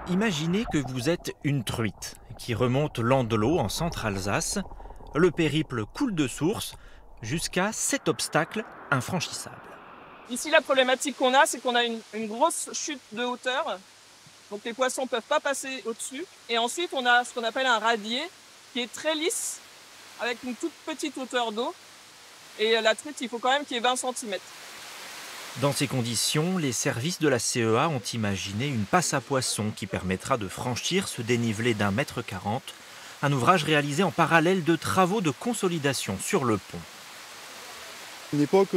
Imaginez que vous êtes une truite qui remonte l'Andelot en Centre-Alsace. Le périple coule de source jusqu'à 7 obstacles infranchissables. Ici, la problématique qu'on a, c'est qu'on a une grosse chute de hauteur. Donc les poissons ne peuvent pas passer au-dessus. Et ensuite, on a ce qu'on appelle un radier qui est très lisse, avec une toute petite hauteur d'eau. Et la truite, il faut quand même qu'il y ait 20 centimètres. Dans ces conditions, les services de la CEA ont imaginé une passe à poissons qui permettra de franchir ce dénivelé d'1,40 m. Un ouvrage réalisé en parallèle de travaux de consolidation sur le pont. À une époque,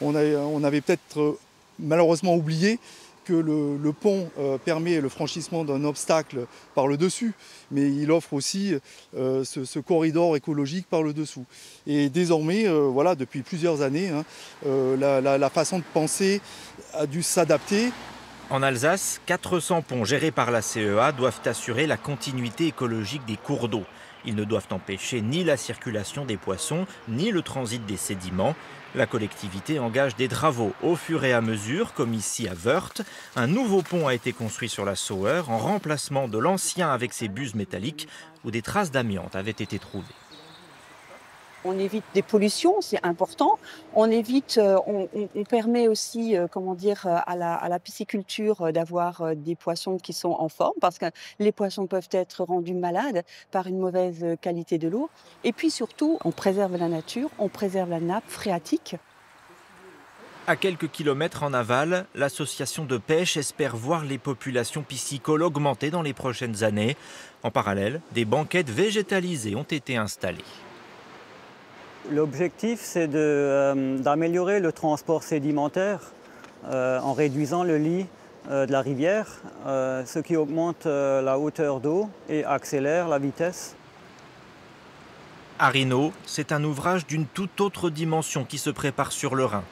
on avait peut-être malheureusement oublié que le pont permet le franchissement d'un obstacle par le dessus, mais il offre aussi ce corridor écologique par le dessous. Et désormais, voilà, depuis plusieurs années, la façon de penser a dû s'adapter. En Alsace, 400 ponts gérés par la CEA doivent assurer la continuité écologique des cours d'eau. Ils ne doivent empêcher ni la circulation des poissons, ni le transit des sédiments. La collectivité engage des travaux au fur et à mesure, comme ici à Wörth. Un nouveau pont a été construit sur la Sauer en remplacement de l'ancien avec ses buses métalliques où des traces d'amiante avaient été trouvées. On évite des pollutions, c'est important. On permet aussi, à la pisciculture d'avoir des poissons qui sont en forme, parce que les poissons peuvent être rendus malades par une mauvaise qualité de l'eau. Et puis surtout, on préserve la nature, on préserve la nappe phréatique. À quelques kilomètres en aval, l'association de pêche espère voir les populations piscicoles augmenter dans les prochaines années. En parallèle, des banquettes végétalisées ont été installées. L'objectif, c'est d'améliorer le transport sédimentaire en réduisant le lit de la rivière, ce qui augmente la hauteur d'eau et accélère la vitesse. À Rhino, c'est un ouvrage d'une toute autre dimension qui se prépare sur le Rhin.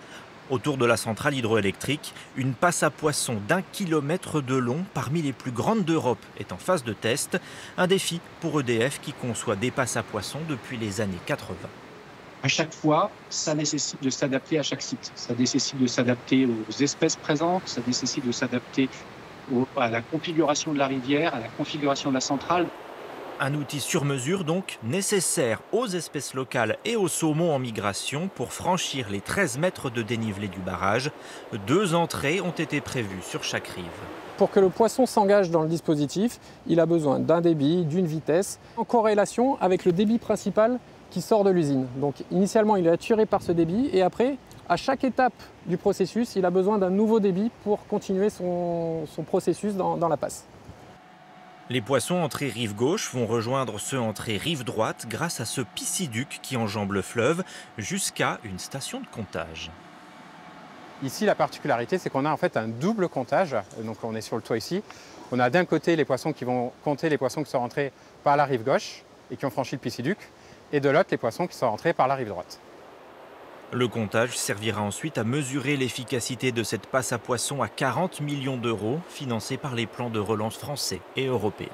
Autour de la centrale hydroélectrique, une passe à poissons d'1 kilomètre de long, parmi les plus grandes d'Europe, est en phase de test. Un défi pour EDF qui conçoit des passes à poissons depuis les années 80. À chaque fois, ça nécessite de s'adapter à chaque site. Ça nécessite de s'adapter aux espèces présentes, ça nécessite de s'adapter à la configuration de la rivière, à la configuration de la centrale. Un outil sur mesure donc nécessaire aux espèces locales et aux saumons en migration pour franchir les 13 mètres de dénivelé du barrage. 2 entrées ont été prévues sur chaque rive. Pour que le poisson s'engage dans le dispositif, il a besoin d'un débit, d'une vitesse, en corrélation avec le débit principal qui sort de l'usine. Donc initialement, il est attiré par ce débit et après, à chaque étape du processus, il a besoin d'un nouveau débit pour continuer son processus dans la passe. Les poissons entrés rive gauche vont rejoindre ceux entrés rive droite grâce à ce pisciduc qui enjambe le fleuve jusqu'à une station de comptage. Ici, la particularité, c'est qu'on a en fait un double comptage. Donc on est sur le toit ici. On a d'un côté les poissons qui vont compter les poissons qui sont rentrés par la rive gauche et qui ont franchi le pisciduc, et de l'autre les poissons qui sont rentrés par la rive droite. Le comptage servira ensuite à mesurer l'efficacité de cette passe à poissons à 40 millions d'euros, financée par les plans de relance français et européens.